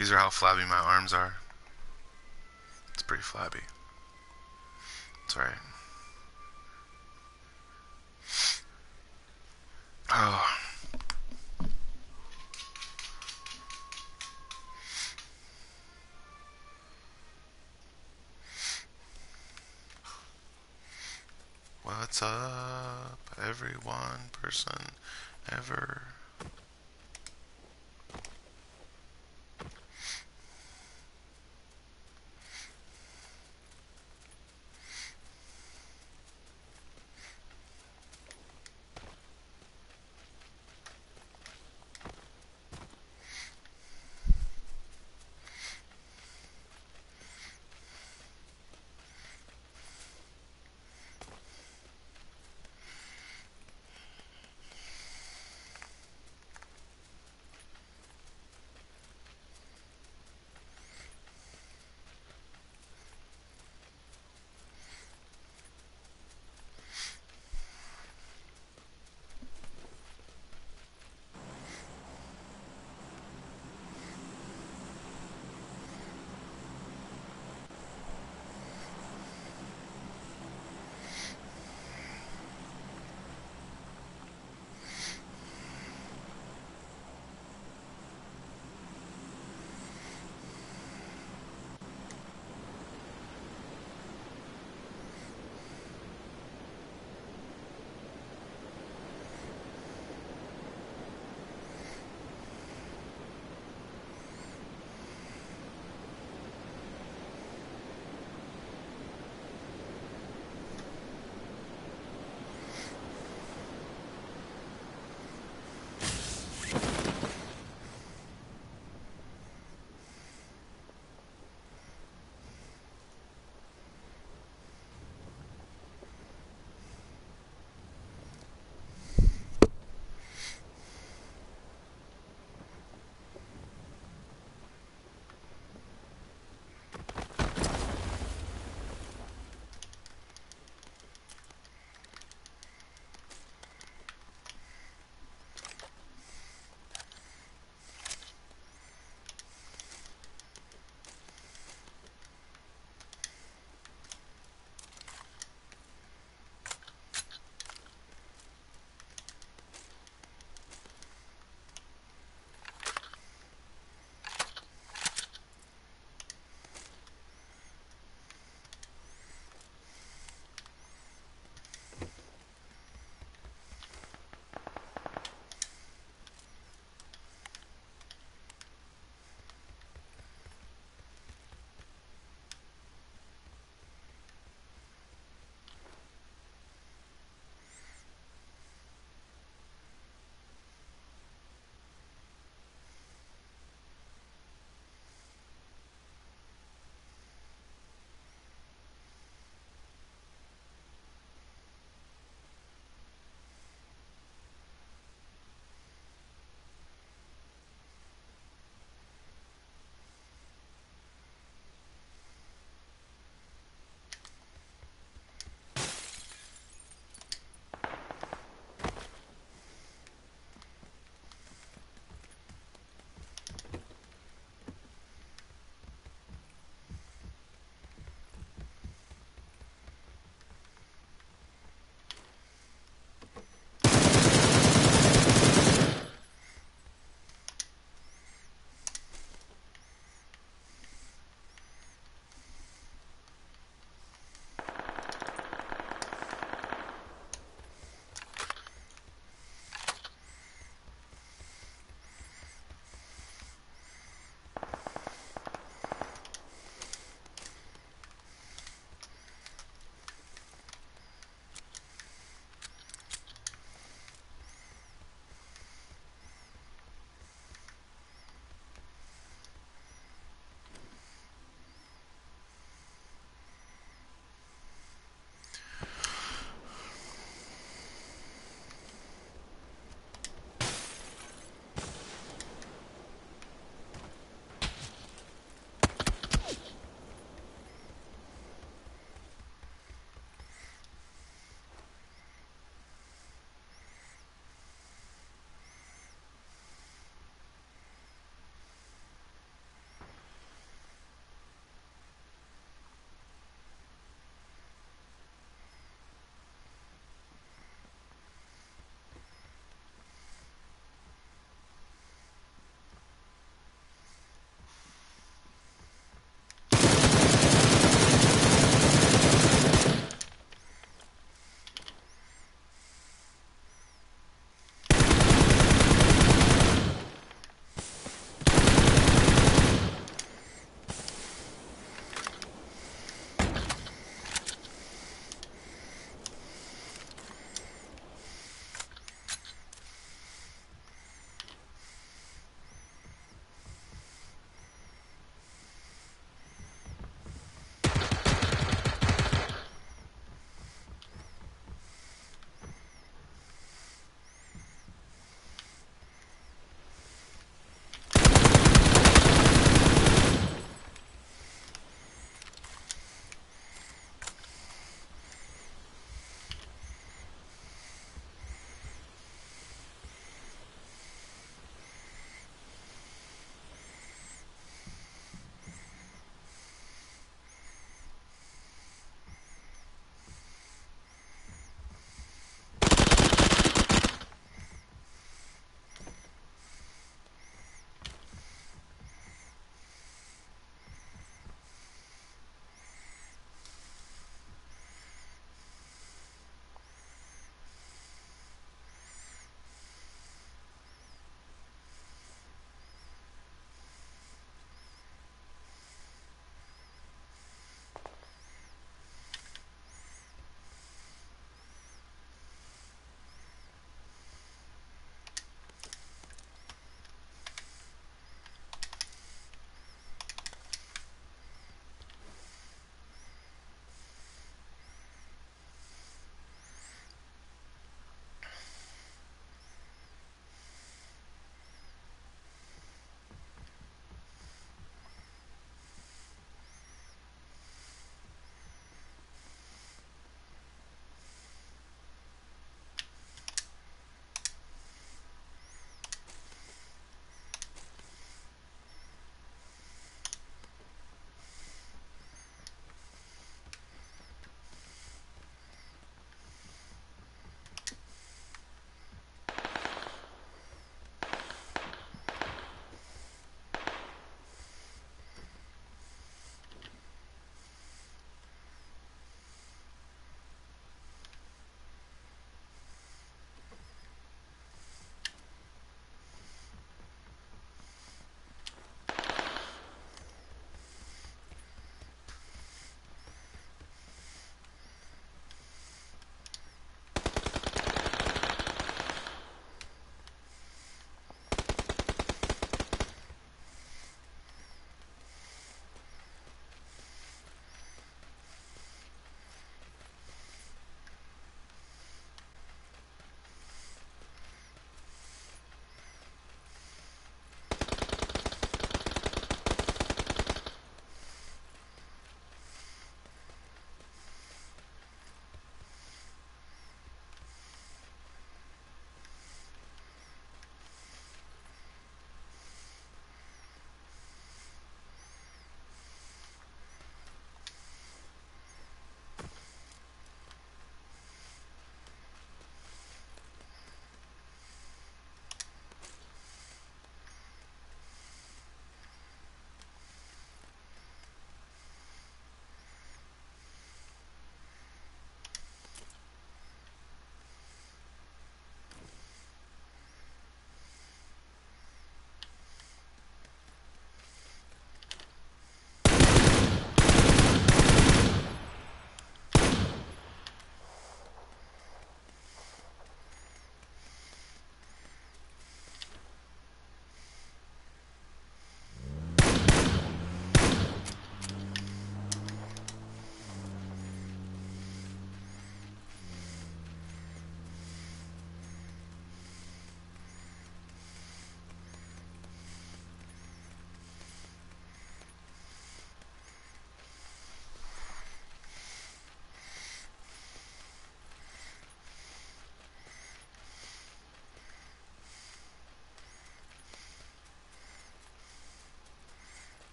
These are how flabby my arms are. It's pretty flabby. It's alright. Oh. What's up, everyone, person, ever?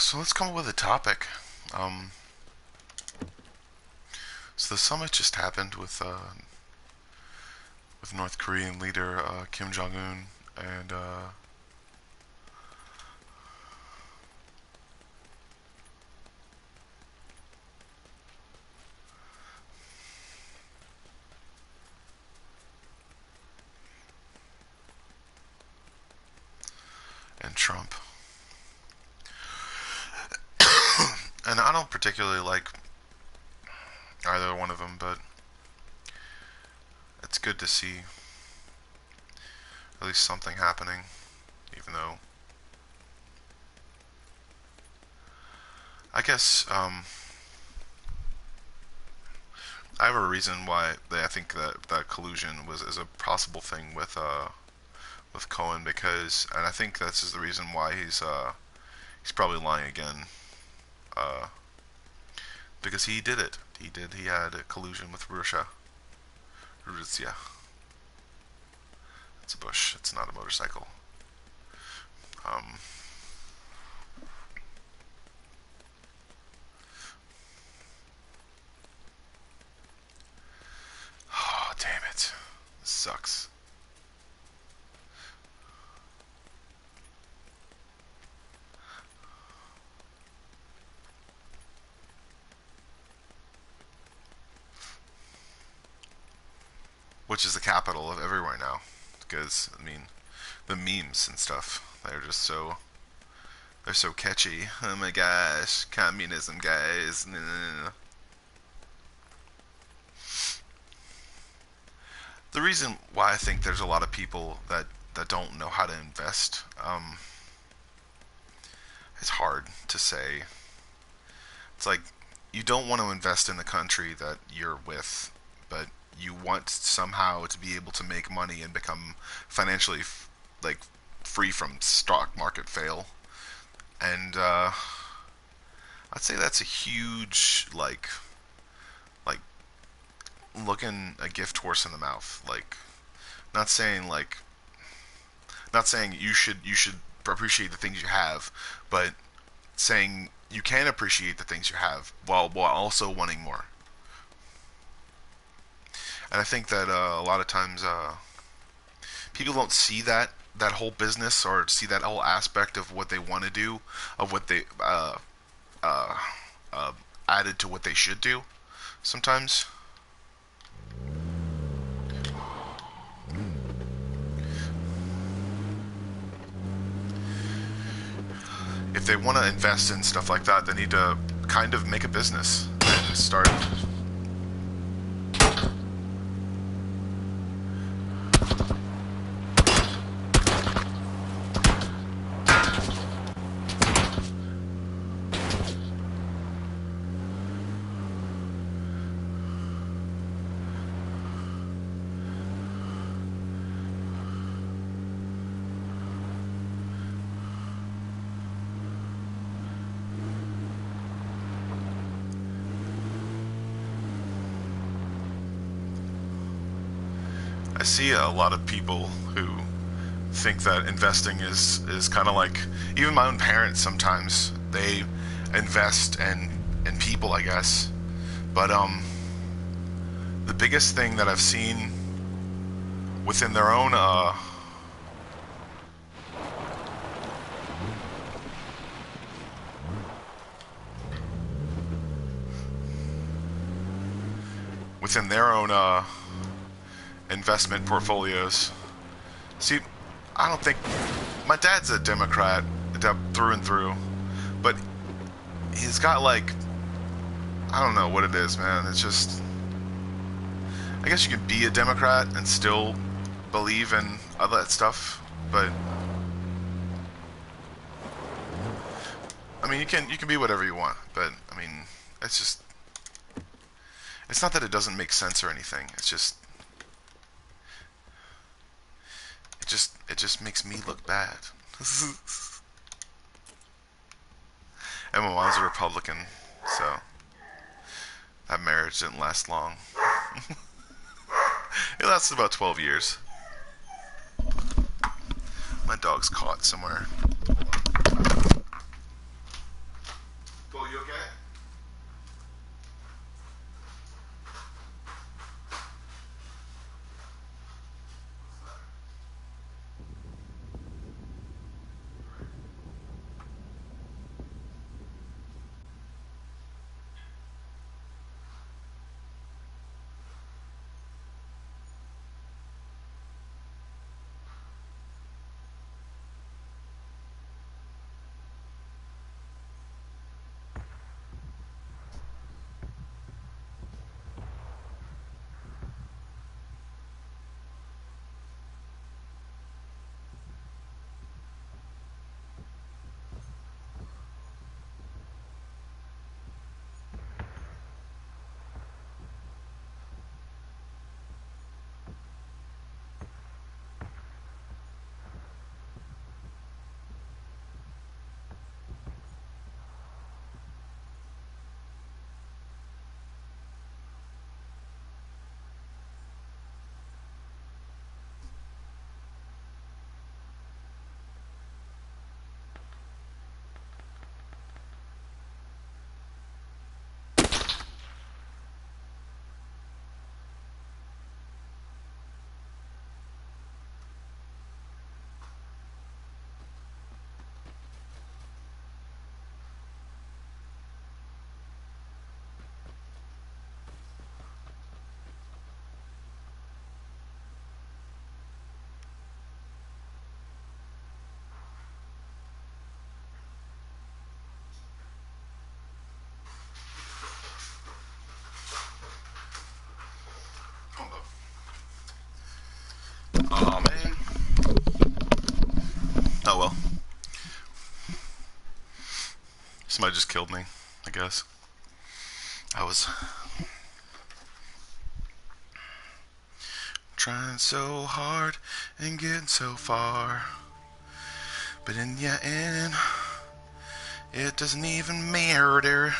So let's come up with a topic. So the summit just happened with North Korean leader Kim Jong-un and Trump. And I don't particularly like either one of them, but it's good to see at least something happening, even though I guess I have a reason why I think that collusion is a possible thing with Cohen, because, and I think this is the reason why he's probably lying again, because he did it. He had a collusion with Russia. It's a bush. It's not a motorcycle. Oh, damn it. This sucks. Which is the capital of everywhere now. Because, I mean, the memes and stuff, they're so catchy. Oh my gosh, communism, guys. The reason why I think there's a lot of people that don't know how to invest, it's hard to say. It's like, you don't want to invest in the country that you're with, but you want somehow to be able to make money and become financially free from stock market fail. And I'd say that's a huge looking a gift horse in the mouth. Not saying you should appreciate the things you have, but saying you can appreciate the things you have while also wanting more. And I think that a lot of times people don't see that whole business, or see that whole aspect of what they want to do, of what they added to what they should do sometimes. If they want to invest in stuff like that, they need to kind of make a business and start. I see a lot of people who think that investing is kind of like, even my own parents sometimes, they invest in people, I guess. But the biggest thing that I've seen within their own investment portfolios. See, I don't think my dad's a Democrat through and through, but he's got I don't know what it is, man. It's just, I guess you can be a Democrat and still believe in all that stuff, but I mean, you can be whatever you want, but I mean, it's just, it's not that it doesn't make sense or anything. It's just, it just makes me look bad. And my mom's a Republican, so that marriage didn't last long. It lasted about 12 years. My dog's caught somewhere. Somebody just killed me, I guess. I was trying so hard and getting so far, but in the end, it doesn't even matter.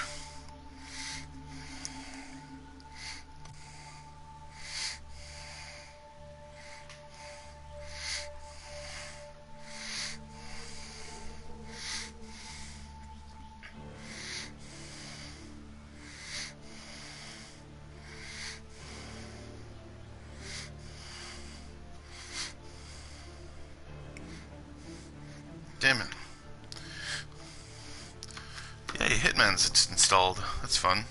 Damn it. Yay, Hitman's installed. That's fun.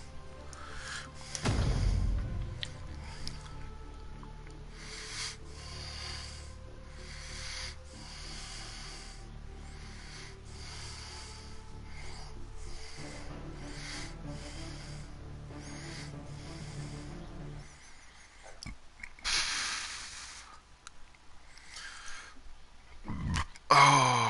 Oh.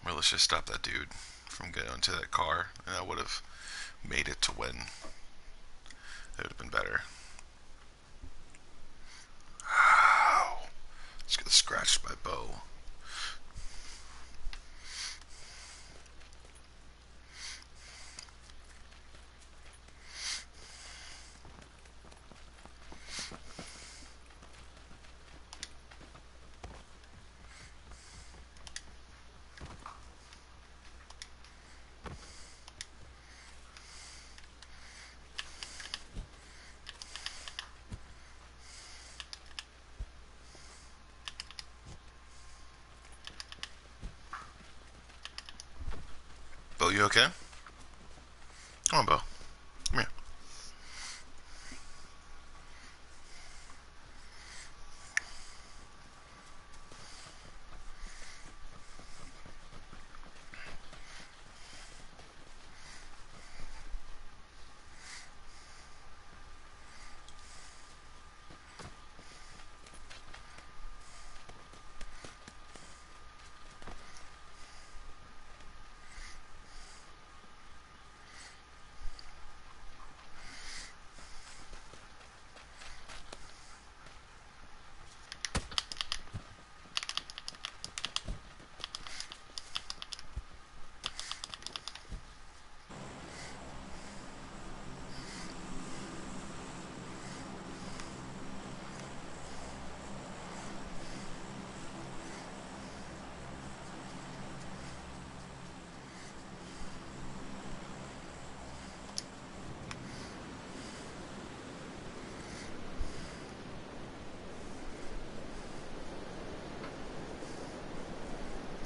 Well, let's just stop that dude from getting into that car, and I would have made it to win. It would have been better. Ow. Just got scratched by Bo. Bo, you okay? Come on, Bo. Come here.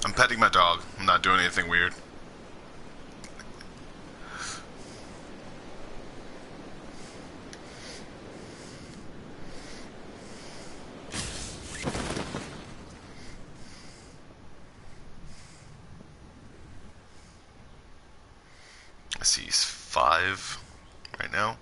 I'm petting my dog. I'm not doing anything weird. I see he's 5 right now.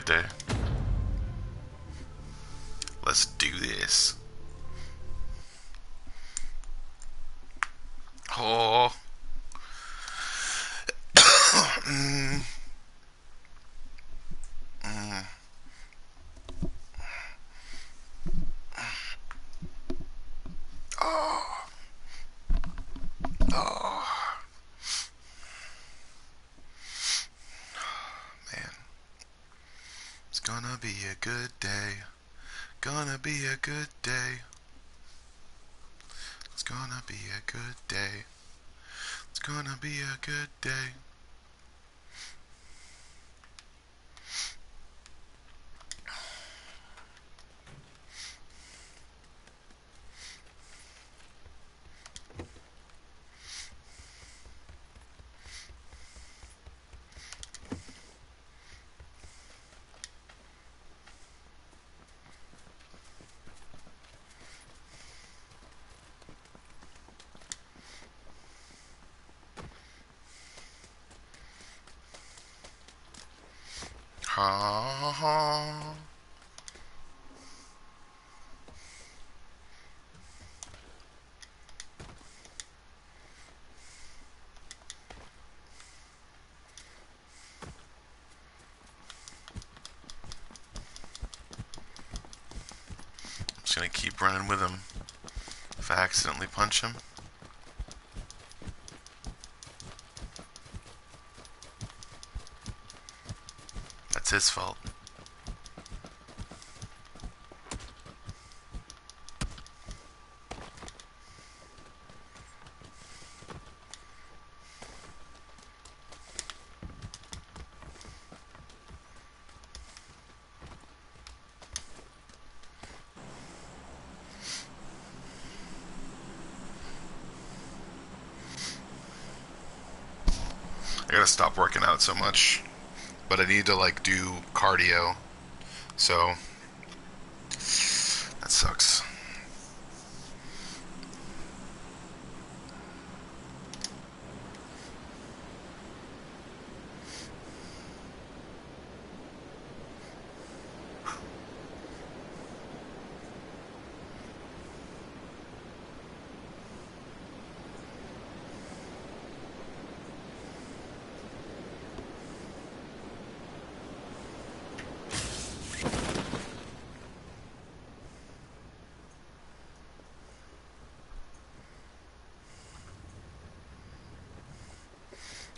good day. Let's do this. Oh. Man. It's gonna be a good day. Gonna be a good day. It's gonna be a good day. It's gonna be a good day. Ha ha. I'm just gonna keep running with him. If I accidentally punch him. That's his fault. I gotta stop working out so much. But I need to like do cardio. So that sucks.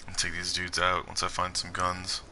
I'll take these dudes out once I find some guns.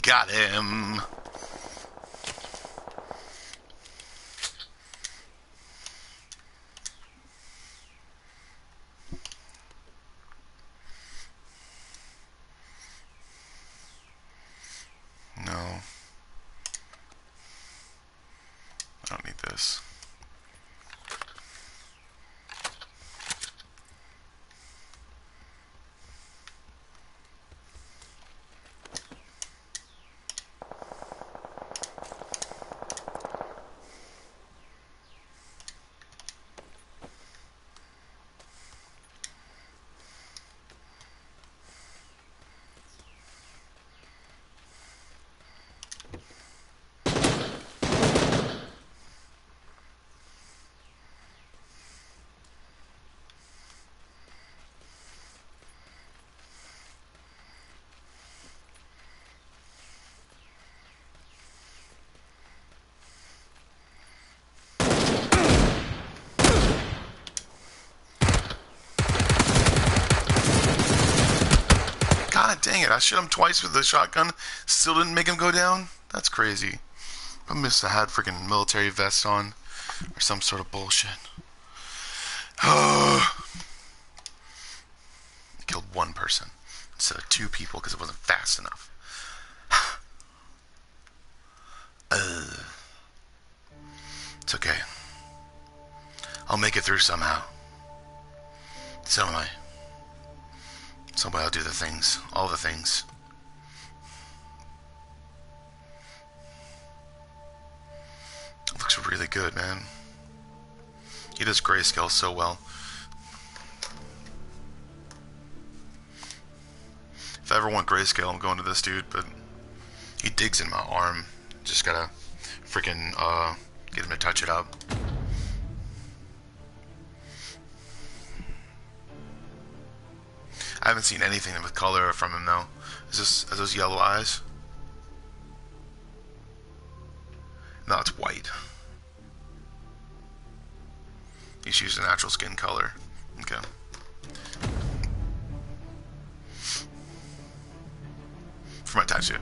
Got him. No. Dang it, I shot him twice with the shotgun. Still didn't make him go down? That's crazy. I must have had freaking military vest on. Or some sort of bullshit. Killed one person instead of two people because it wasn't fast enough. It's okay. I'll make it through somehow. Somebody will do the things. All the things. It looks really good, man. He does grayscale so well. If I ever want grayscale, I'm going to this dude, but he digs in my arm. Just gotta freaking get him to touch it up. I haven't seen anything with color from him though. Are those yellow eyes? No, it's white. He's used a natural skin color. Okay. For my tattoo.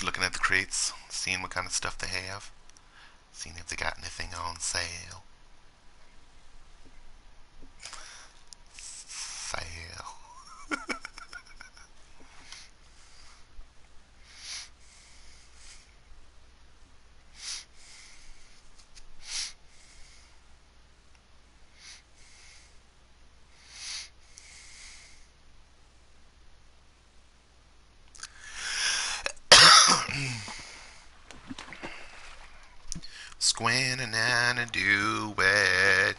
Looking at the crates, seeing what kind of stuff they have, seeing if they got anything on sale. Squinting and do it.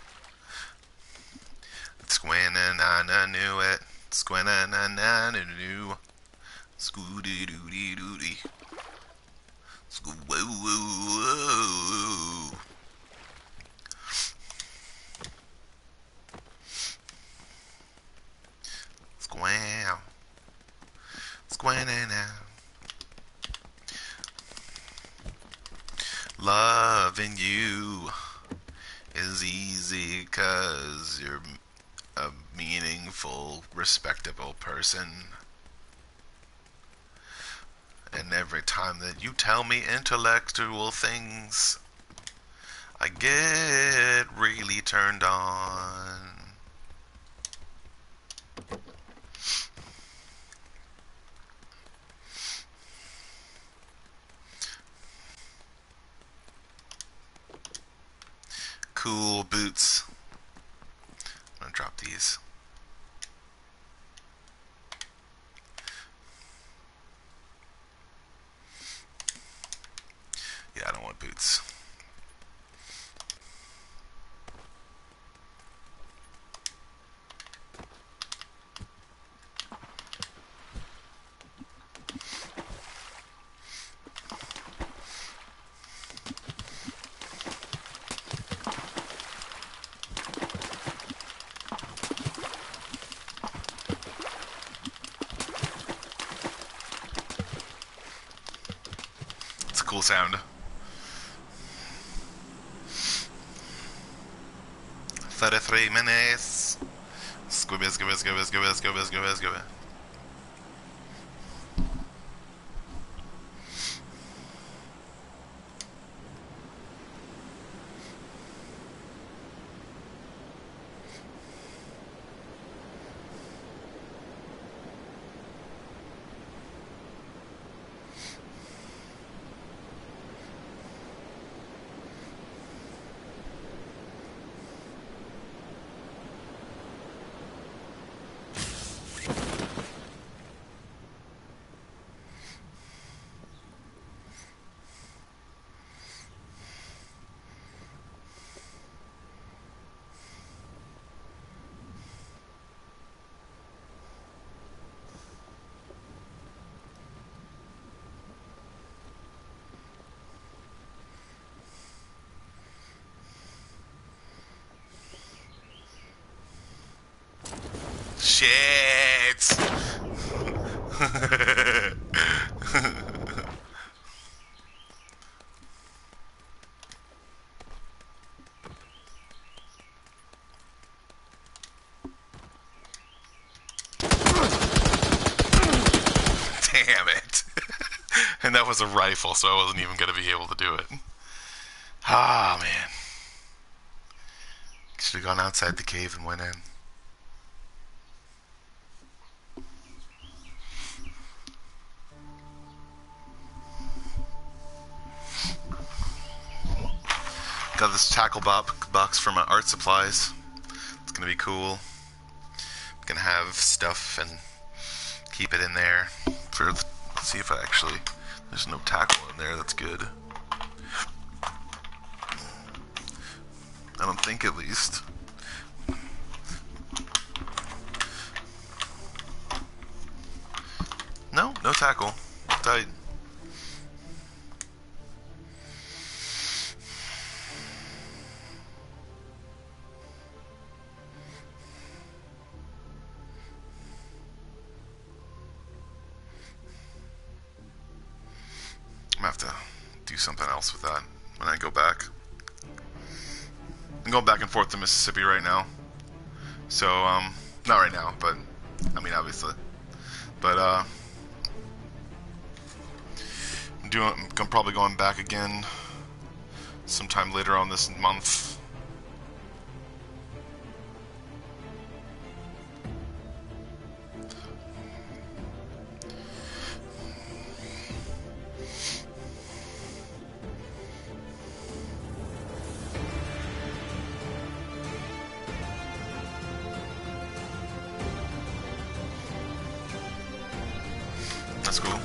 Squinting and knew it. Squinting and do. Scooty doody doody. Whoa whoa whoa. Squam. Squinting and. Loving you is easy 'cause you're a meaningful, respectable person. And every time that you tell me intellectual things, I get really turned on. Cool boots. I'm gonna drop these. Yeah, I don't want boots. Cool sound. 33 minutes. Scooby, scooby, scooby, scooby, scooby, scooby, scooby. Shit! Damn it. And that was a rifle, so I wasn't even going to be able to do it. Ah, man. Should have gone outside the cave and went in. Got this tackle box for my art supplies. It's going to be cool. I'm going to have stuff and keep it in there. Let's see if I actually... There's no tackle in there. That's good. I don't think, at least. No tackle. Tight. I'm gonna have to do something else with that when I go back. I'm going back and forth to Mississippi right now. So, not right now, but, I mean, obviously. But, I'm probably going back again sometime later on this month. That's cool.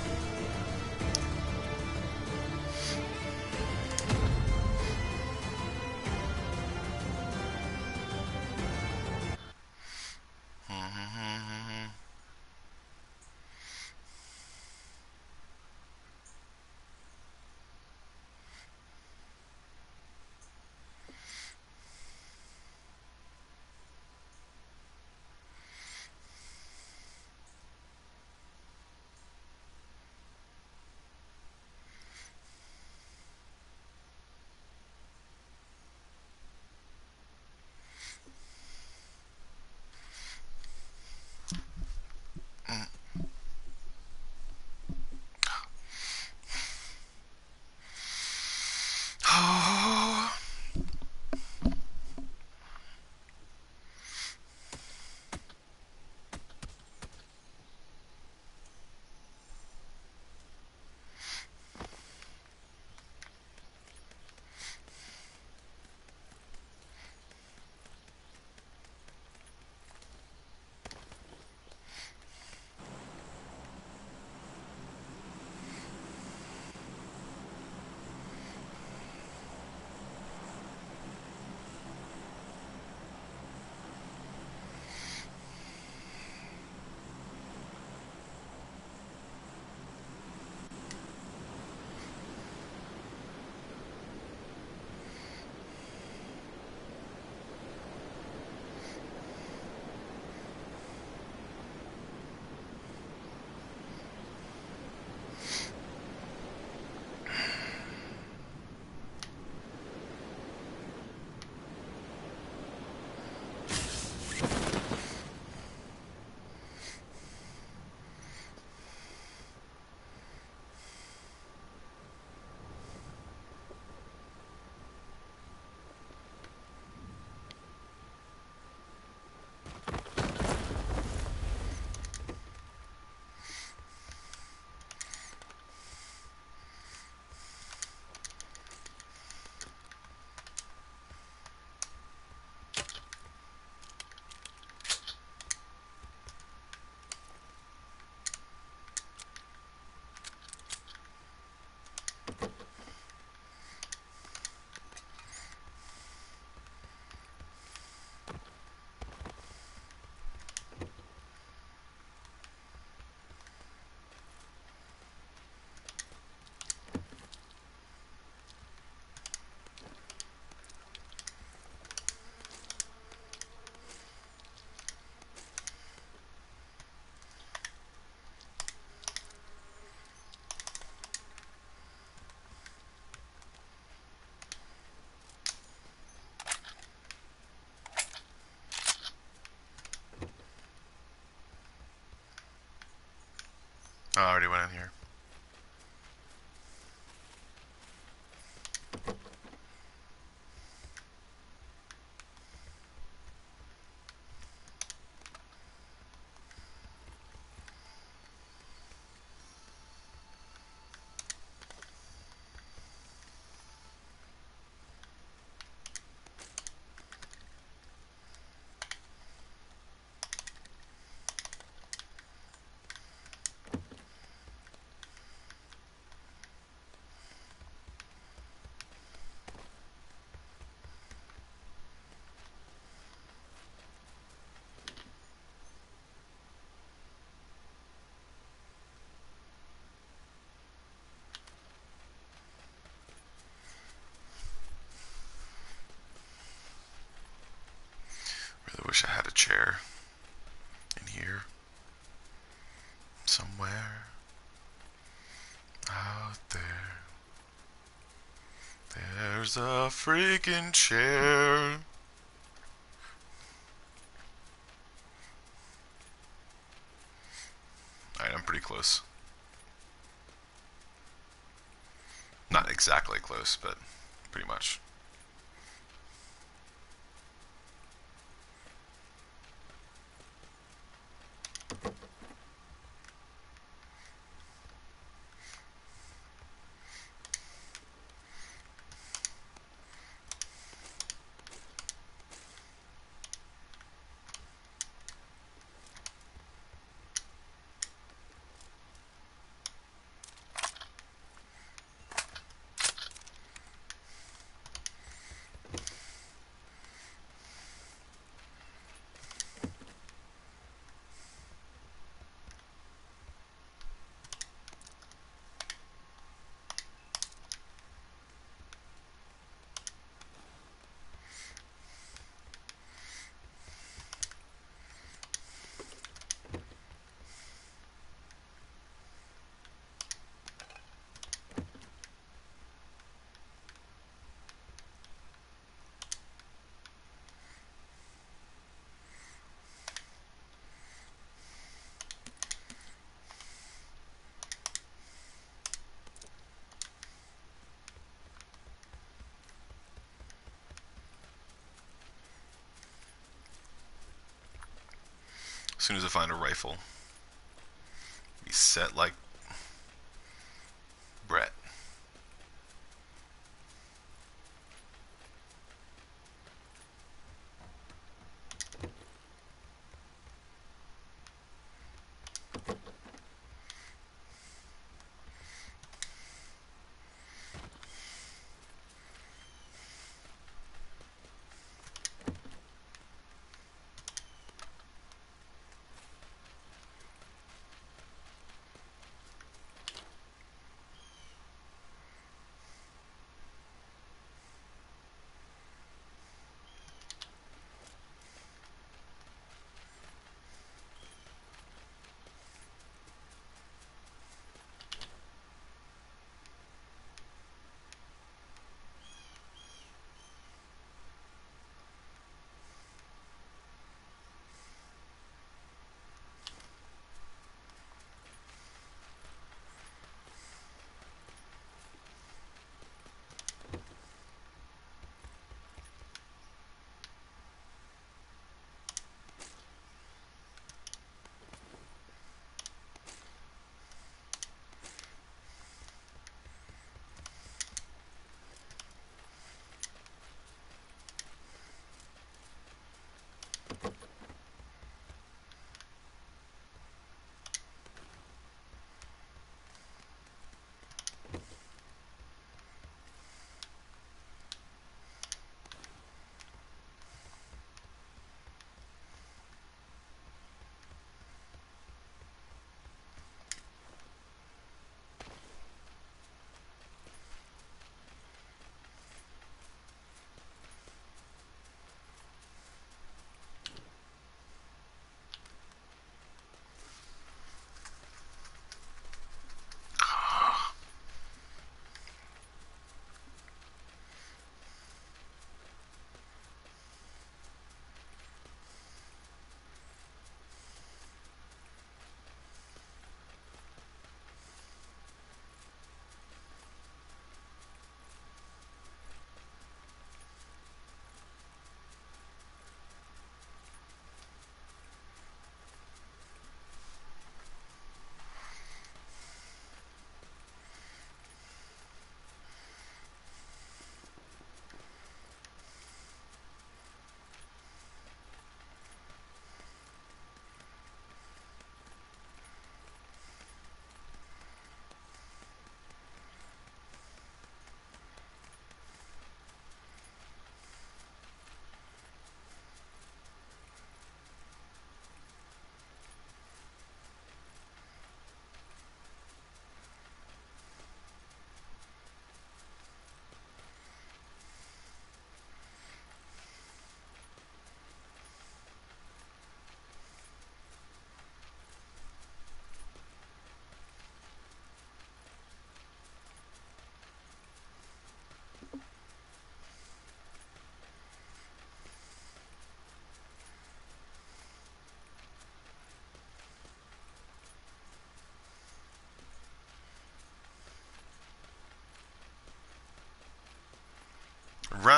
Oh, I already went in here. Really wish I had a chair in here somewhere out there. There's a freaking chair. Alright, I'm pretty close. Not exactly close, but pretty much. As soon as I find a rifle, be set like Brett.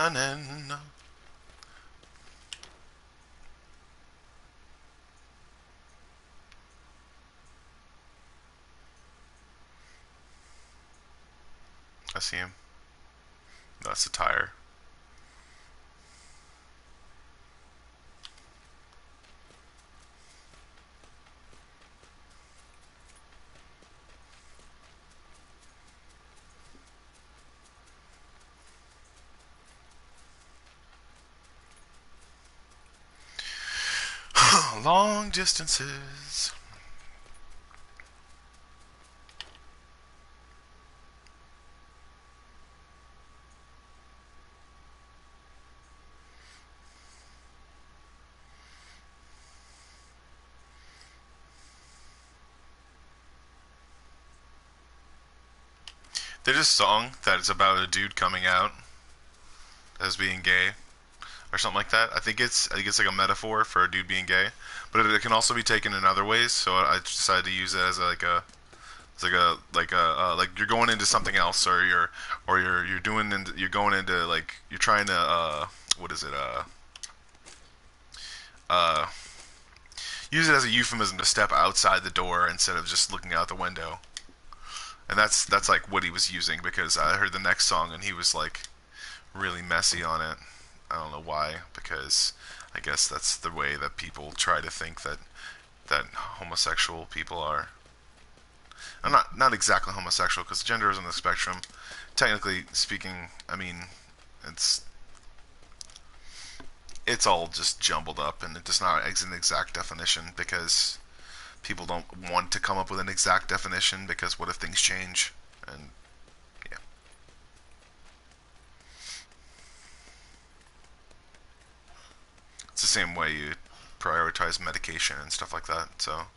shining. I see him. That's the tire. Long distances. There's a song that is about a dude coming out as being gay or something like that. I think it's like a metaphor for a dude being gay, but it can also be taken in other ways. So I decided to use it as like you're going into something else, or you're doing you're going into like you're trying to what is it uh use it as a euphemism to step outside the door instead of just looking out the window. And that's like what he was using, because I heard the next song and he was like really messy on it. I don't know why, because I guess that's the way that people try to think that homosexual people are. I'm not exactly homosexual, because gender is on the spectrum. Technically speaking, I mean, it's it's all just jumbled up, and it's not an exact definition, because people don't want to come up with an exact definition, because what if things change? And yeah. It's the same way you prioritize medication and stuff like that, so.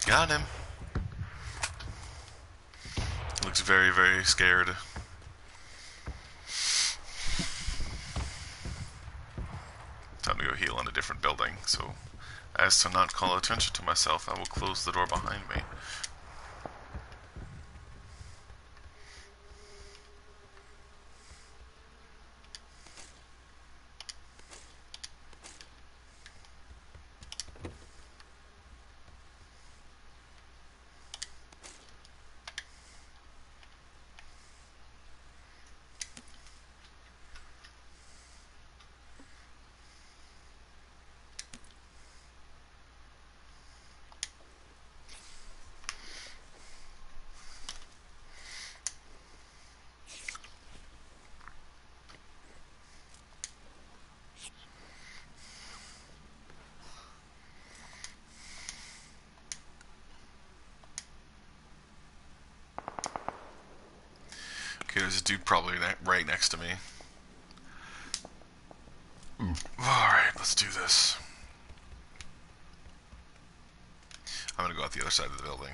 Got him. Looks very, very scared. Time to go heal in a different building, so as to not call attention to myself, I will close the door behind me. Okay, there's a dude probably right next to me. Alright, let's do this. I'm gonna go out the other side of the building.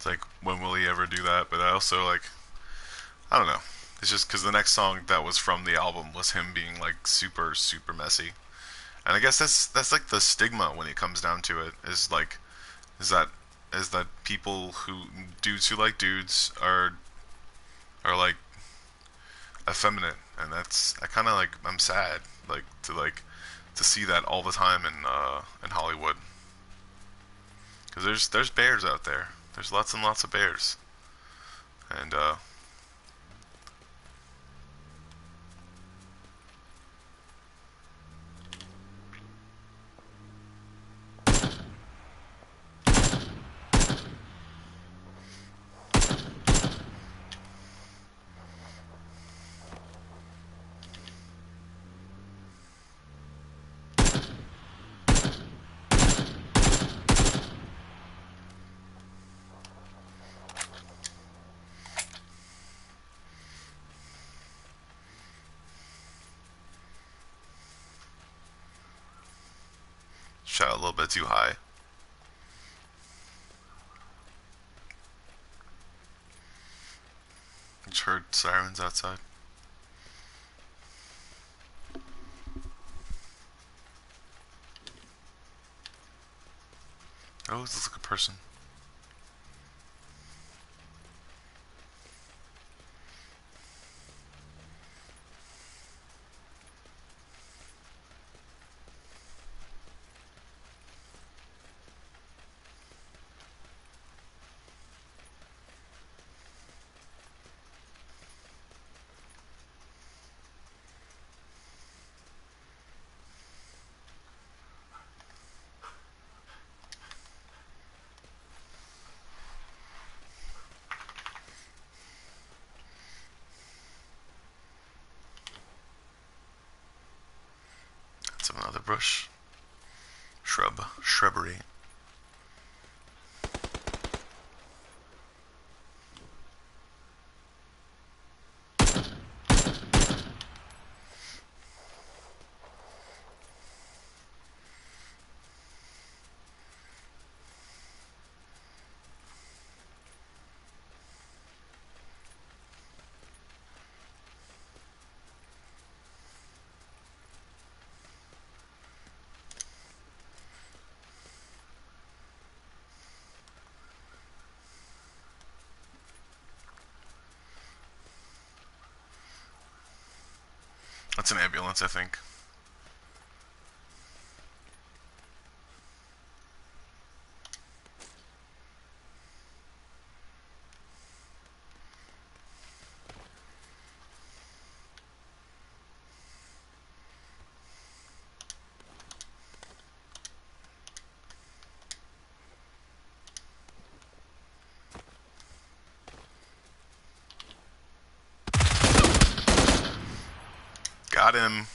It's like, when will he ever do that? But I also like, I don't know. It's just because the next song that was from the album was him being like super super messy, and I guess that's like the stigma when it comes down to it. Is that is that people who dudes who like dudes are like effeminate, and that's I kind of like I'm sad like to see that all the time in Hollywood, because there's bears out there. There's lots and lots of bears, and shot a little bit too high. Just heard sirens outside. Oh, this looks like a person. That's another bush. Shrubbery. That's an ambulance, I think. Got him.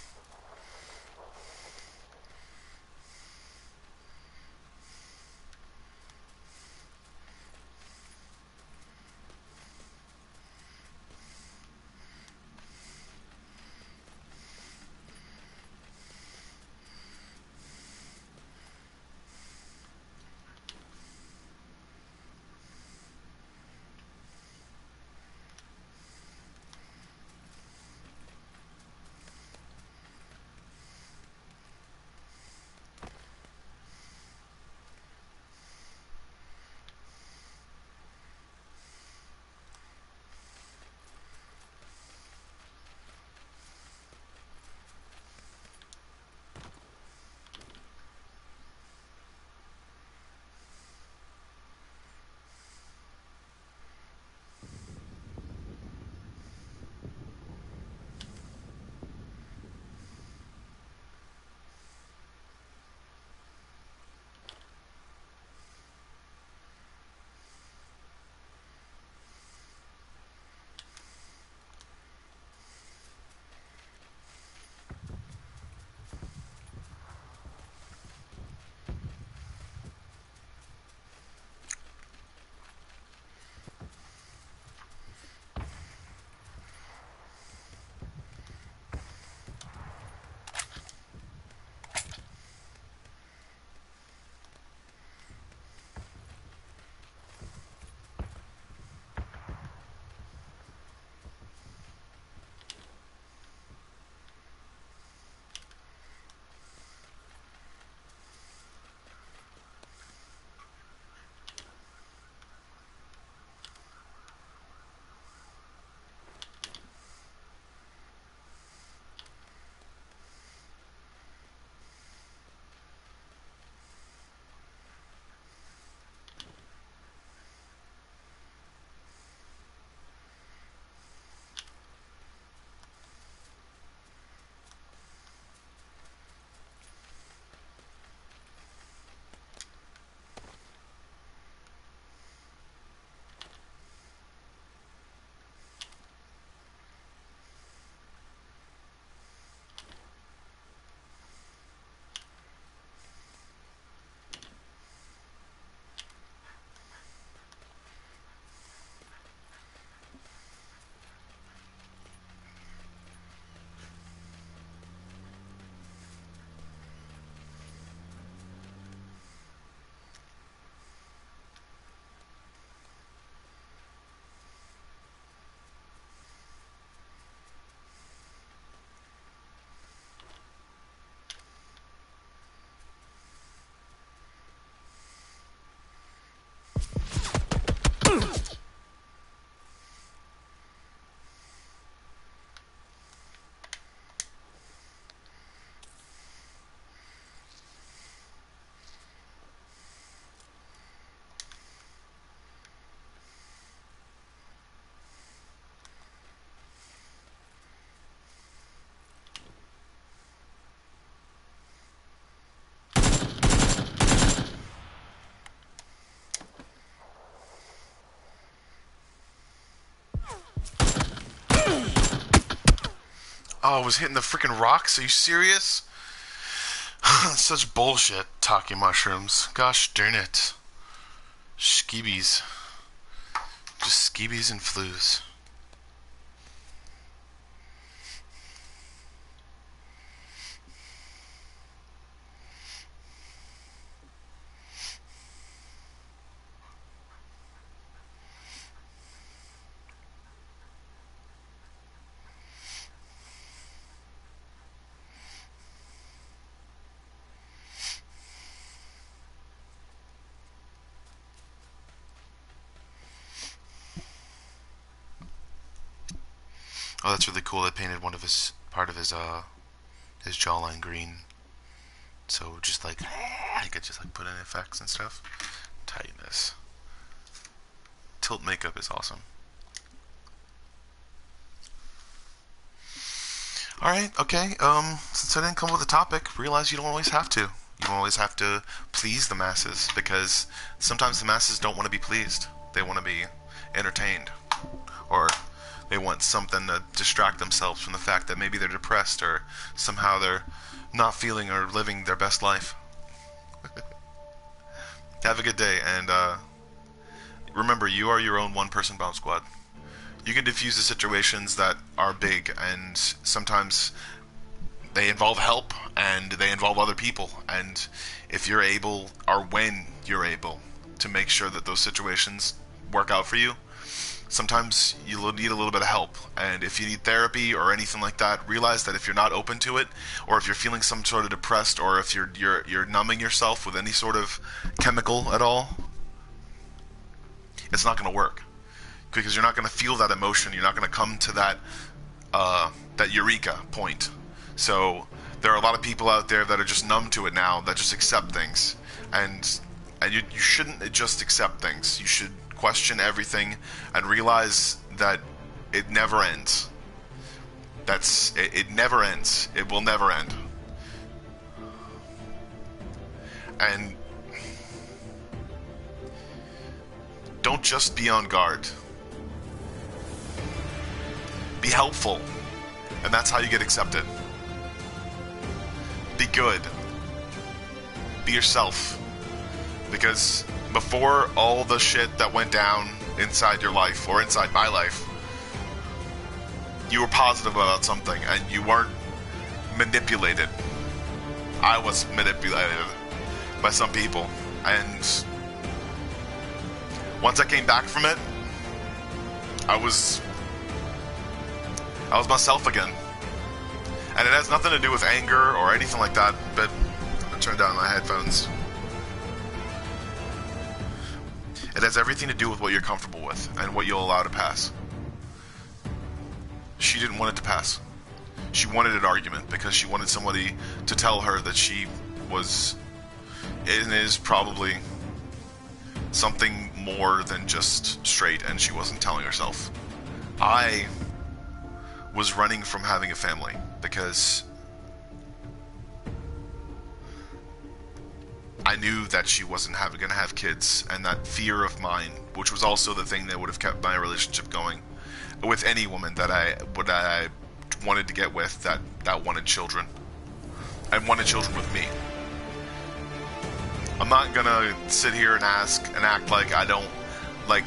Oh, I was hitting the freaking rocks? Are you serious? Such bullshit, talking mushrooms. Gosh darn it. Skeebies. Just skeebies and flus. Oh, that's really cool. They painted part of his jawline green, so just like I could just like put in effects and stuff. Tightness. Tilt makeup is awesome. All right, okay. Since I didn't come up with a topic, realize you don't always have to. You don't always have to please the masses, because sometimes the masses don't want to be pleased. They want to be entertained, or they want something to distract themselves from the fact that maybe they're depressed, or somehow they're not feeling or living their best life. Have a good day, and remember, you are your own one-person bomb squad. You can diffuse the situations that are big, and sometimes they involve help, and they involve other people, and if you're able, or when you're able, to make sure that those situations work out for you, sometimes you'll need a little bit of help. And if you need therapy or anything like that, realize that if you're not open to it, or if you're feeling some sort of depressed, or if you're numbing yourself with any sort of chemical at all, it's not going to work, because you're not going to feel that emotion. You're not going to come to that that eureka point. So there are a lot of people out there that are just numb to it now, that just accept things, and you shouldn't just accept things. You should question everything and realize that it never ends. It never ends. It will never end. And don't just be on guard. Be helpful, and that's how you get accepted. Be good. Be yourself. Because before all the shit that went down inside your life, or inside my life, you were positive about something, and you weren't manipulated. I was manipulated by some people, and once I came back from it, I was myself again. And it has nothing to do with anger or anything like that, but I'll turn down my headphones. It has everything to do with what you're comfortable with and what you'll allow to pass. She didn't want it to pass. She wanted an argument because she wanted somebody to tell her that she was and is probably something more than just straight, and she wasn't telling herself. I was running from having a family because I knew that she wasn't going to have kids, and that fear of mine, which was also the thing that would have kept my relationship going with any woman that I wanted to get with, that wanted children, and wanted children with me. I'm not gonna sit here and act like I don't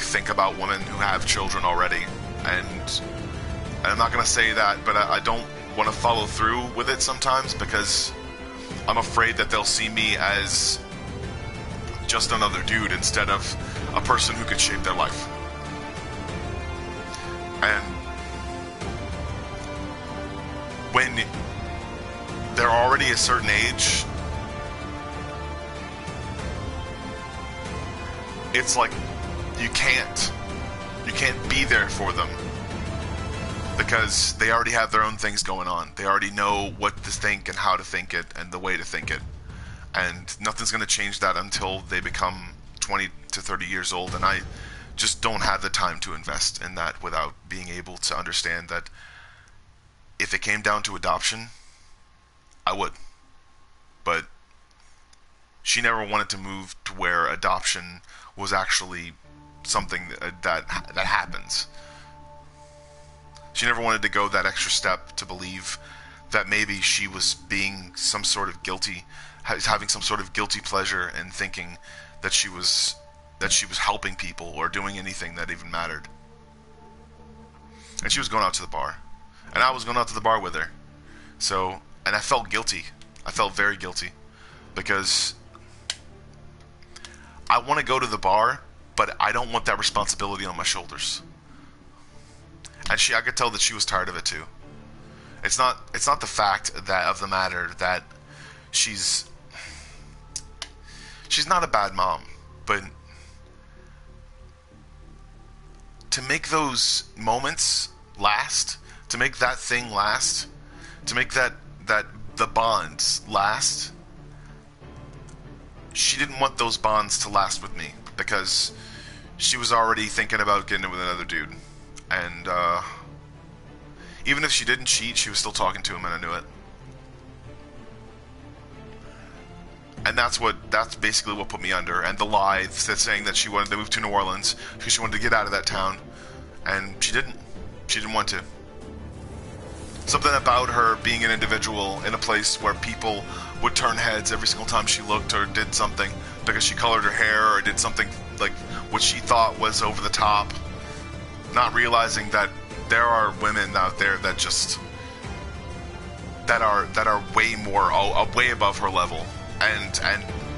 think about women who have children already, and I'm not gonna say that, but I don't want to follow through with it sometimes, because I'm afraid that they'll see me as just another dude instead of a person who could shape their life. And when they're already a certain age, it's like you can't be there for them, because they already have their own things going on. They already know what to think and how to think it and the way to think it. And nothing's going to change that until they become 20 to 30 years old. And I just don't have the time to invest in that without being able to understand that if it came down to adoption, I would. But she never wanted to move to where adoption was actually something that happens. She never wanted to go that extra step to believe that maybe she was being some sort of guilty, having some sort of guilty pleasure in thinking that she was helping people or doing anything that even mattered. And she was going out to the bar, and I was going out to the bar with her. So, and I felt guilty. I felt very guilty because I want to go to the bar, but I don't want that responsibility on my shoulders. And I could tell that she was tired of it too. It's not the fact that of the matter that she's not a bad mom, but to make those moments last, to make that thing last, to make that the bonds last, she didn't want those bonds to last with me because she was already thinking about getting it with another dude. And even if she didn't cheat, she was still talking to him, and I knew it. And that's basically what put me under. And the lie that's saying that she wanted to move to New Orleans because she wanted to get out of that town, and she didn't. She didn't want to. Something about her being an individual in a place where people would turn heads every single time she looked or did something because she colored her hair or did something like what she thought was over the top, not realizing that there are women out there that just that are way more way above her level, and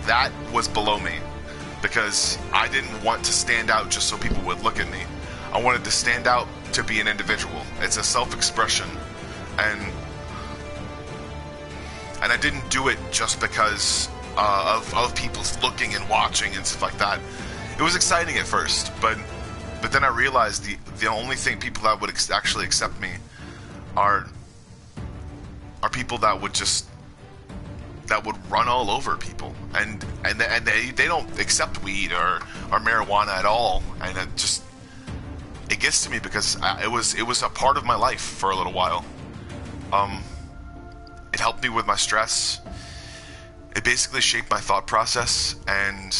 that was below me because I didn't want to stand out just so people would look at me. I wanted to stand out to be an individual. It's a self-expression, and I didn't do it just because of people looking and watching and stuff like that. It was exciting at first, but then I realized the only thing people that would actually accept me are people that would run all over people, and they don't accept weed or marijuana at all, and it gets to me because it was a part of my life for a little while. It helped me with my stress. It basically shaped my thought process, and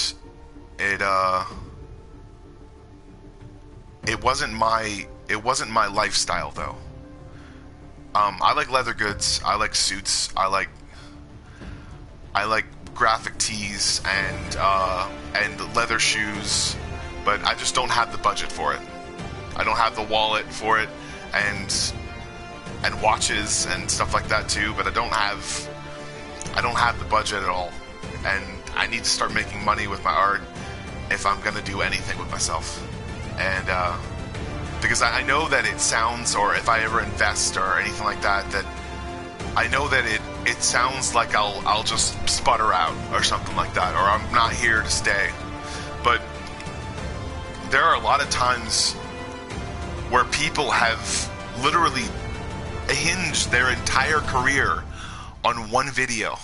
it wasn't my lifestyle though. I like leather goods. I like suits. I like graphic tees and leather shoes, but I just don't have the budget for it. I don't have the wallet for it, and watches and stuff like that too. But I don't have the budget at all, and I need to start making money with my art if I'm gonna do anything with myself. And because I know that it sounds, or if I ever invest or anything like that, that I know that it sounds like I'll just sputter out or something like that, or I'm not here to stay. But there are a lot of times where people have literally hinged their entire career on one video.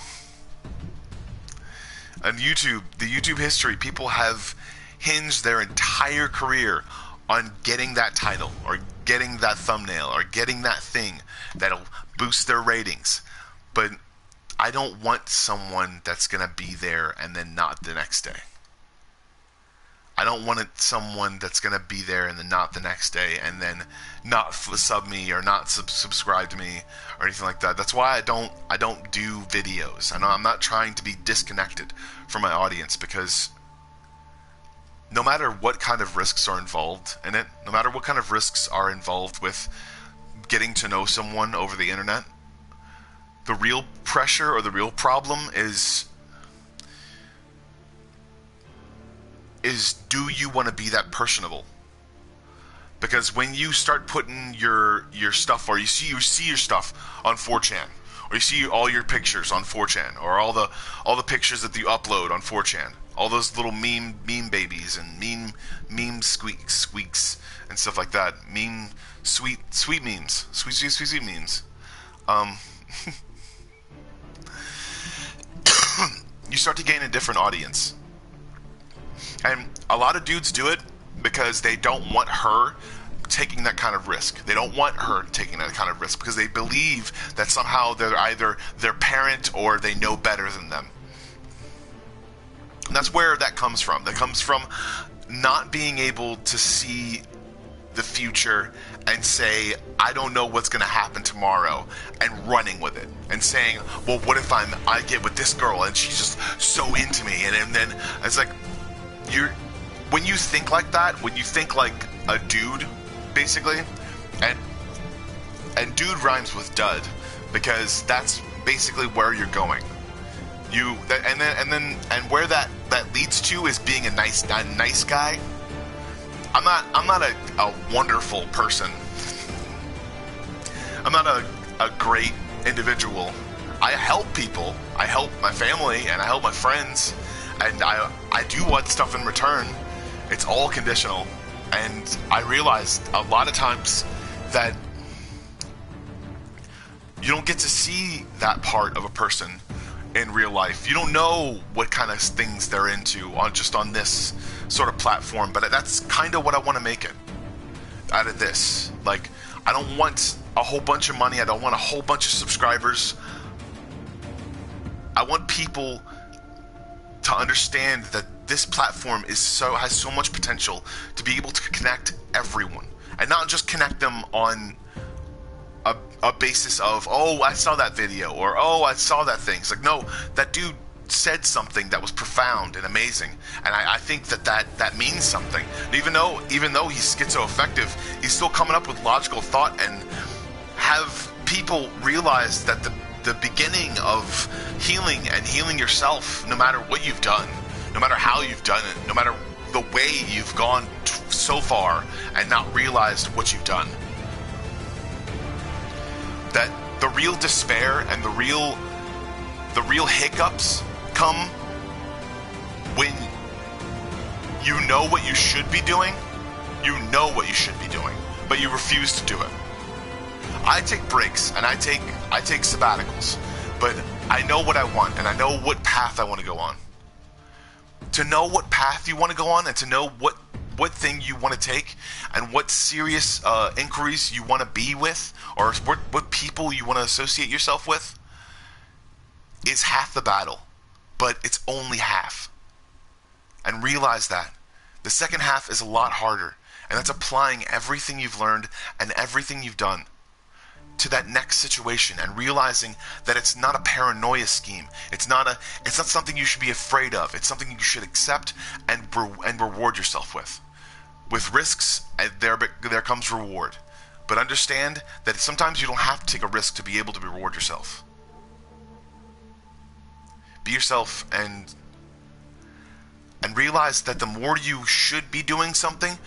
On YouTube, the YouTube history, people have hinged their entire career on getting that title or getting that thumbnail or getting that thing that'll boost their ratings. But I don't want someone that's gonna be there and then not the next day. I don't want someone that's gonna be there and then not the next day and then not sub me or not subscribe to me or anything like that. That's why I don't do videos. I know I'm not trying to be disconnected from my audience, because no matter what kind of risks are involved in it, no matter what kind of risks are involved with getting to know someone over the internet, the real pressure or the real problem is do you want to be that personable? Because when you start putting your stuff, or you see your stuff on 4chan, or you see all your pictures on 4chan, or all the pictures that you upload on 4chan, all those little meme babies and meme squeaks and stuff like that, sweet memes, sweet memes. You start to gain a different audience. And a lot of dudes do it because they don't want her taking that kind of risk. They don't want her taking that kind of risk because they believe that somehow they're either their parent or they know better than them. And that's where that comes from. That comes from not being able to see the future and say, I don't know what's going to happen tomorrow, and running with it and saying, well, what if I get with this girl and she's just so into me, and then it's like, when you think like that, when you think like a dude, basically, and dude rhymes with dud, because that's basically where you're going. And where that leads to is being a nice guy. I'm not a wonderful person. I'm not a great individual. I help people. I help my family and I help my friends, and I do want stuff in return. It's all conditional, and I realized a lot of times that you don't get to see that part of a person in real life. You don't know what kind of things they're into on this sort of platform, but that's kind of what I want to make it out of this. Like, I don't want a whole bunch of money. I don't want a whole bunch of subscribers. I want people to understand that this platform has so much potential to be able to connect everyone, and not just connect them on a basis of, oh, I saw that video, or oh, I saw that thing. It's like, no, that dude said something that was profound and amazing, and I think that means something. And even though he's schizoaffective, he's still coming up with logical thought, and have people realize that the beginning of healing and healing yourself, no matter what you've done, no matter how you've done it, no matter the way you've gone so far and not realized what you've done, that the real despair and the real hiccups come when you know what you should be doing, but you refuse to do it. I take breaks and I take sabbaticals, but I know what I want and I know what path I want to go on. To know what path you want to go on, and to know what thing you want to take, and what serious inquiries you want to be with, or what people you want to associate yourself with, is half the battle, but it's only half. And realize that the second half is a lot harder, and that's applying everything you've learned and everything you've done to that next situation, and realizing that it's not a paranoia scheme. It's not something you should be afraid of. It's something you should accept and reward yourself with. With risks, there comes reward. But understand that sometimes you don't have to take a risk to be able to reward yourself. Be yourself, and realize that the more you should be doing something,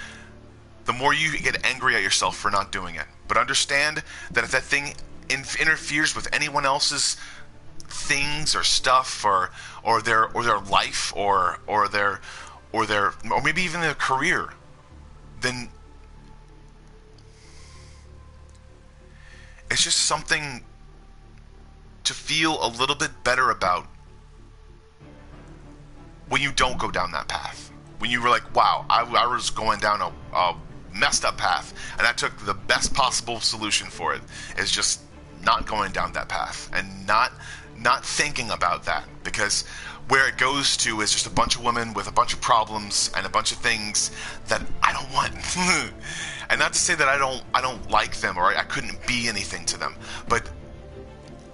the more you get angry at yourself for not doing it. But understand that if that thing interferes with anyone else's things or stuff, or their life, or maybe even their career, then it's just something to feel a little bit better about when you don't go down that path. When you were like, wow, I was going down a messed up path, and I took the best possible solution for it, is just not going down that path, and not thinking about that, because where it goes to is just a bunch of women with a bunch of problems and a bunch of things that I don't want. And not to say that I don't like them, or I couldn't be anything to them, but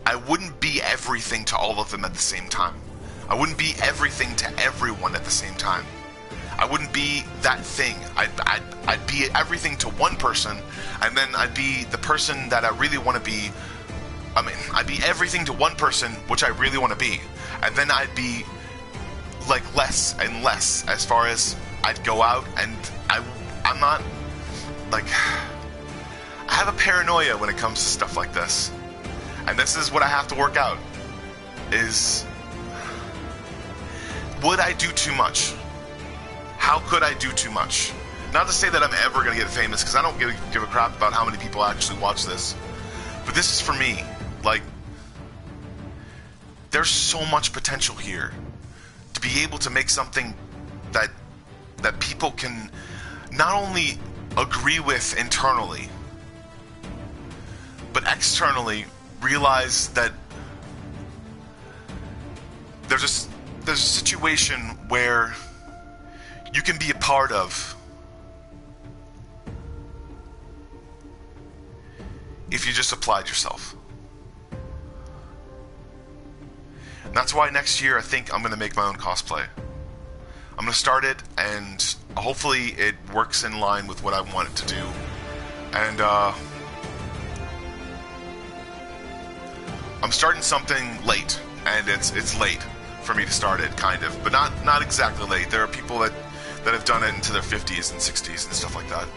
I wouldn't be everything to all of them at the same time. I wouldn't be everything to everyone at the same time. I wouldn't be that thing. I'd be everything to one person, and then I'd be the person that I really want to be. I mean, I'd be everything to one person, which I really want to be, and then I'd be like less and less as far as I'd go out, and I'm not like, I have a paranoia when it comes to stuff like this, and this is what I have to work out, is, would I do too much? How could I do too much? Not to say that I'm ever going to get famous, because I don't give a crap about how many people actually watch this. But this is for me. Like, there's so much potential here to be able to make something that people can not only agree with internally, but externally realize that there's a situation where you can be a part of if you just applied yourself. And that's why next year I think I'm going to make my own cosplay. I'm going to start it, and hopefully it works in line with what I want it to do. And I'm starting something late, and it's late for me to start it, kind of, but not exactly late. There are people that have done it into their 50s and 60s and stuff like that.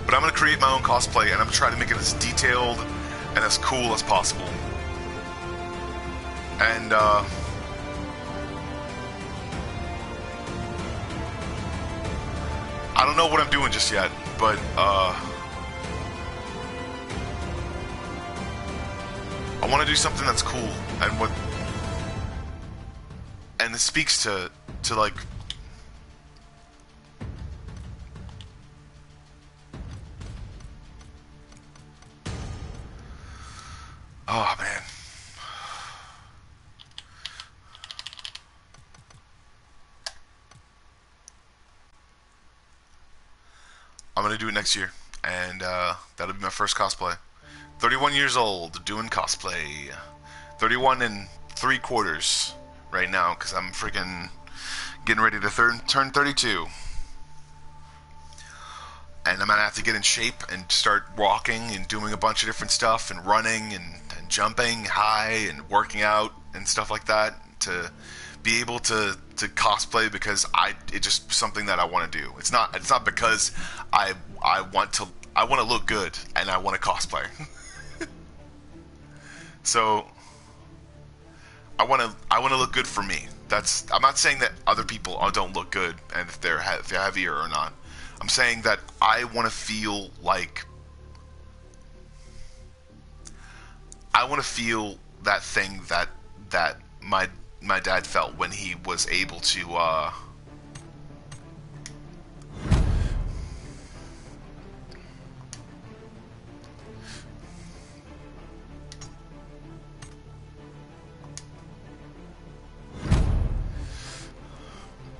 But I'm going to create my own cosplay, and I'm going to try to make it as detailed and as cool as possible. And I don't know what I'm doing just yet, but I want to do something that's cool, and it speaks to like, oh man. I'm gonna do it next year, and that'll be my first cosplay. 31 years old, doing cosplay. 31 and 3/4 right now, because I'm freaking getting ready to turn 32. And I'm gonna have to get in shape and start walking and doing a bunch of different stuff, and running and jumping high and working out and stuff like that to be able to cosplay, because it's just something that I want to do. It's not because I want to look good and I want to cosplay. So I want to look good for me. I'm not saying that other people don't look good and if they're heavier or not. I'm saying that I want to feel like that thing that my dad felt when he was able to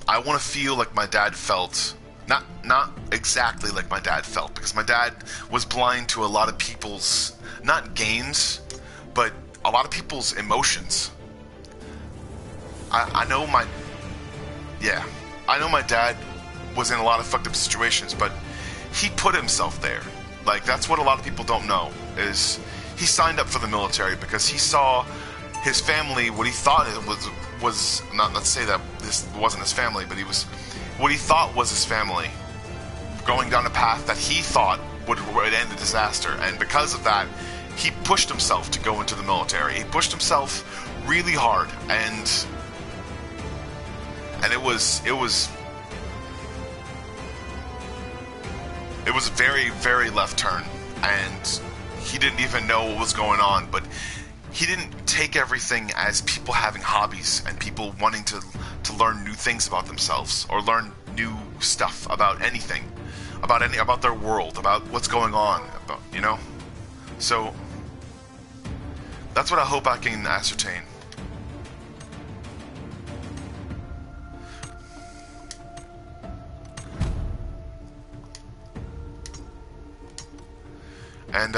I want to feel like my dad felt. Not exactly like my dad felt, because my dad was blind to a lot of people's, not games, but a lot of people's emotions. I know my dad was in a lot of fucked up situations, but he put himself there. Like, that's what a lot of people don't know, is he signed up for the military because he saw his family, what he thought it was not to say that this wasn't his family, but what he thought was his family going down a path that he thought would end in disaster. And because of that, he pushed himself to go into the military. He pushed himself really hard, and it was a very, very left turn, and he didn't even know what was going on. But he didn't take everything as people having hobbies and people wanting to learn new things about themselves, or learn new stuff about anything, about their world, about what's going on, you know? So that's what I hope I can ascertain. And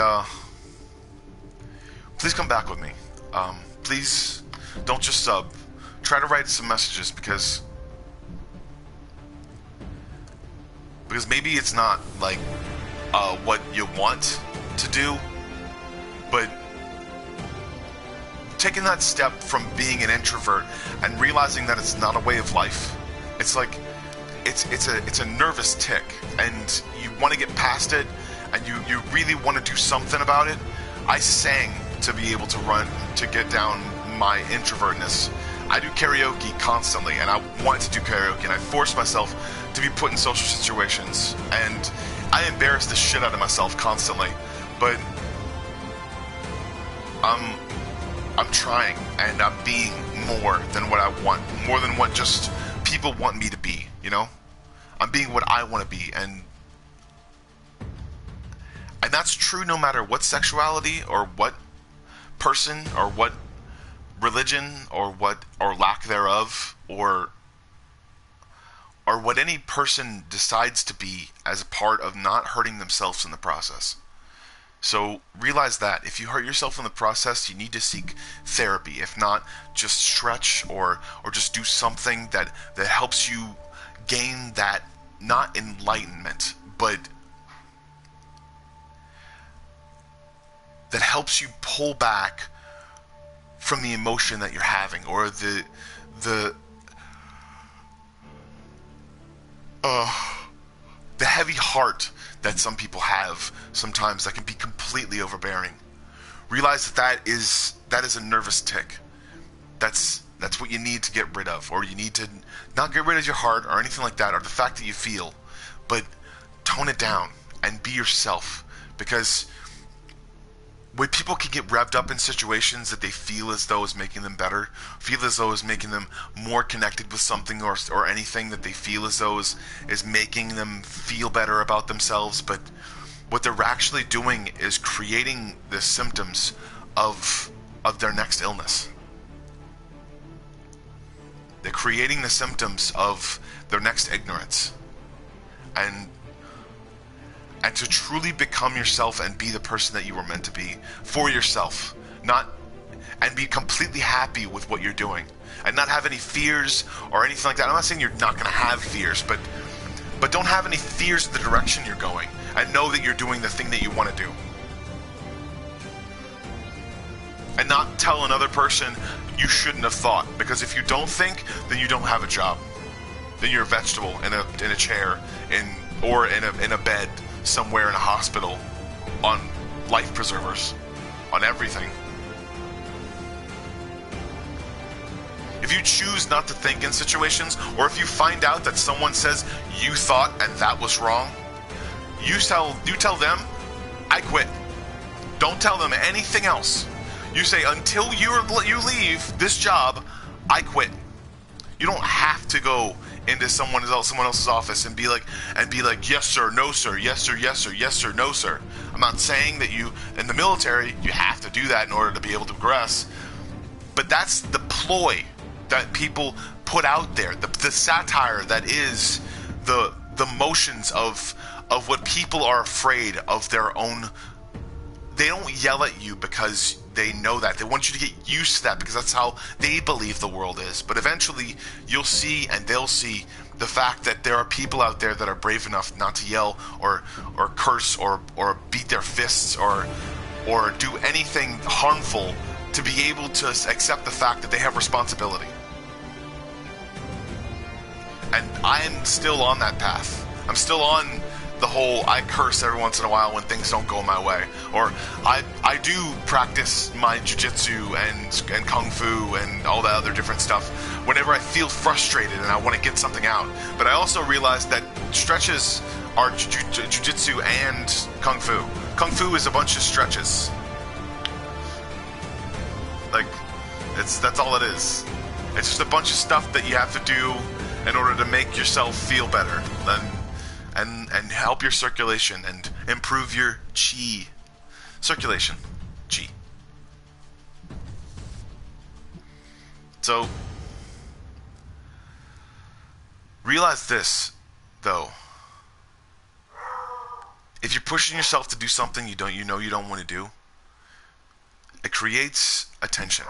please come back with me. Please don't just sub. Try to write some messages, because maybe it's not like what you want to do, but taking that step from being an introvert and realizing that it's not a way of life. It's like it's a nervous tick, and you want to get past it, and you really want to do something about it. I sang to be able to get down my introvertness. I do karaoke constantly, and I want to do karaoke, and I force myself to be put in social situations, and I embarrass the shit out of myself constantly, but I'm trying, and I'm being more than what I want, more than what just people want me to be, you know? I'm being what I want to be, and that's true no matter what sexuality, or what person, or what religion, or lack thereof, or are what any person decides to be as a part of not hurting themselves in the process. So realize that if you hurt yourself in the process, you need to seek therapy. If not, just stretch or just do something that helps you gain that, not enlightenment, but that helps you pull back from the emotion that you're having, or the heavy heart that some people have sometimes that can be completely overbearing. Realize that is a nervous tick. That's what you need to get rid of, or you need to not get rid of your heart or anything like that, or the fact that you feel, but tone it down and be yourself. Because when people can get revved up in situations that they feel as though is making them better, feel as though is making them more connected with something, or anything that they feel as though is making them feel better about themselves, but what they're actually doing is creating the symptoms of their next illness. They're creating the symptoms of their next ignorance. And to truly become yourself and be the person that you were meant to be for yourself, and be completely happy with what you're doing, and not have any fears or anything like that. I'm not saying you're not going to have fears, but don't have any fears of the direction you're going, and know that you're doing the thing that you want to do. And not tell another person you shouldn't have thought, because if you don't think, then you don't have a job. Then you're a vegetable in a chair or in a bed somewhere in a hospital on life preservers, on everything. If you choose not to think in situations, or if you find out that someone says you thought and that was wrong, you tell them, I quit. Don't tell them anything else. You say, until you leave this job, I quit. You don't have to go into someone else's office and be like, yes sir, no sir, yes sir, yes sir, yes sir, no sir. I'm not saying that you, in the military, you have to do that in order to be able to progress. But that's the ploy that people put out there, the satire that is the motions of what people are afraid of their own. They don't yell at you because they know that. They want you to get used to that because that's how they believe the world is. But eventually, you'll see and they'll see the fact that there are people out there that are brave enough not to yell or curse or beat their fists or do anything harmful to be able to accept the fact that they have responsibility. And I'm still on that path. I'm still on the whole I curse every once in a while when things don't go my way, or I do practice my jiu-jitsu and kung fu and all that other different stuff whenever I feel frustrated and I want to get something out. But I also realize that stretches are jiu-jitsu and kung fu. Kung fu is a bunch of stretches. Like, that's all it is. It's just a bunch of stuff that you have to do in order to make yourself feel better and help your circulation and improve your chi. Circulation. Chi. So, realize this, though. If you're pushing yourself to do something you don't want to do, it creates a tension.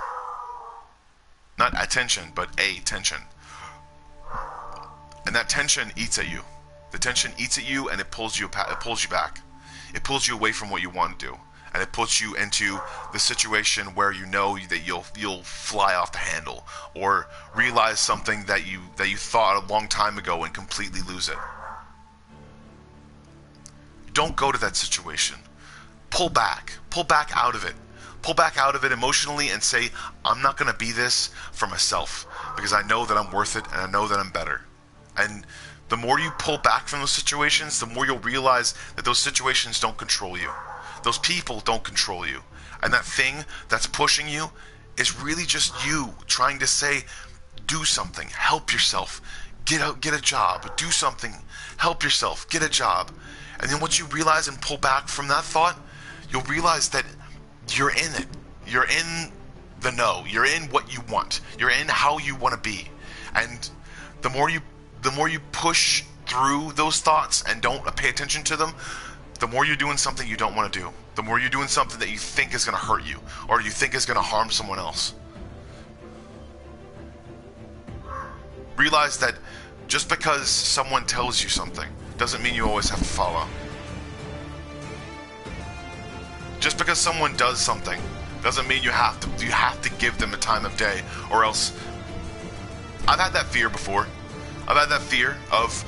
Not attention, but a tension. And that tension eats at you. The tension eats at you and it pulls you back. It pulls you away from what you want to do. And it puts you into the situation where you know that you'll fly off the handle or realize something that you thought a long time ago and completely lose it. Don't go to that situation. Pull back. Pull back out of it. Pull back out of it emotionally and say, I'm not going to be this for myself because I know that I'm worth it and I know that I'm better. And the more you pull back from those situations, the more you'll realize that those situations don't control you. Those people don't control you. And that thing that's pushing you is really just you trying to say, do something, help yourself, get a job, do something, help yourself, get a job. And then once you realize and pull back from that thought, you'll realize that you're in it. You're in the know. You're in what you want. You're in how you want to be. And the more you the more you push through those thoughts and don't pay attention to them, the more you're doing something you don't want to do. The more you're doing something that you think is going to hurt you, or you think is going to harm someone else. Realize that just because someone tells you something doesn't mean you always have to follow. Just because someone does something doesn't mean you have to give them a time of day, or else. I've had that fear before. I've had that fear of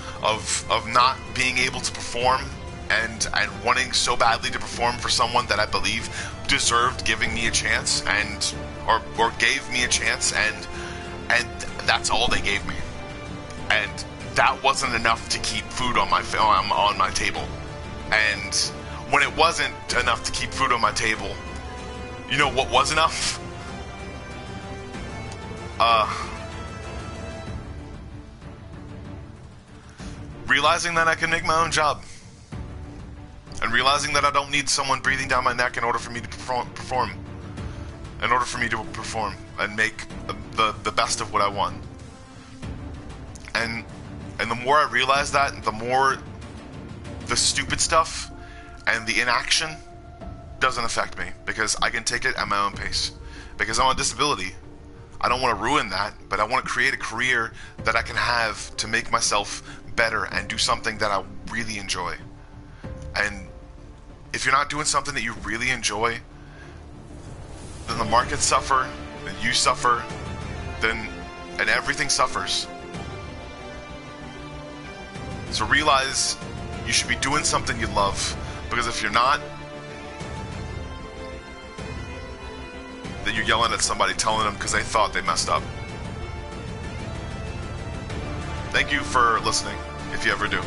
not being able to perform and wanting so badly to perform for someone that I believe deserved giving me a chance or gave me a chance, and that's all they gave me. And that wasn't enough to keep food on my table. And when it wasn't enough to keep food on my table, you know what was enough? Realizing that I can make my own job. And realizing that I don't need someone breathing down my neck in order for me to perform. In order for me to perform and make the best of what I want. And the more I realize that, the more the stupid stuff and the inaction doesn't affect me, because I can take it at my own pace. Because I'm on disability. I don't want to ruin that, but I want to create a career that I can have to make myself better and do something that I really enjoy. And if you're not doing something that you really enjoy, then the markets suffer, then you suffer, and everything suffers. So realize you should be doing something you love, because if you're not, then you're yelling at somebody, telling them because they thought they messed up. Thank you for listening, if you ever do.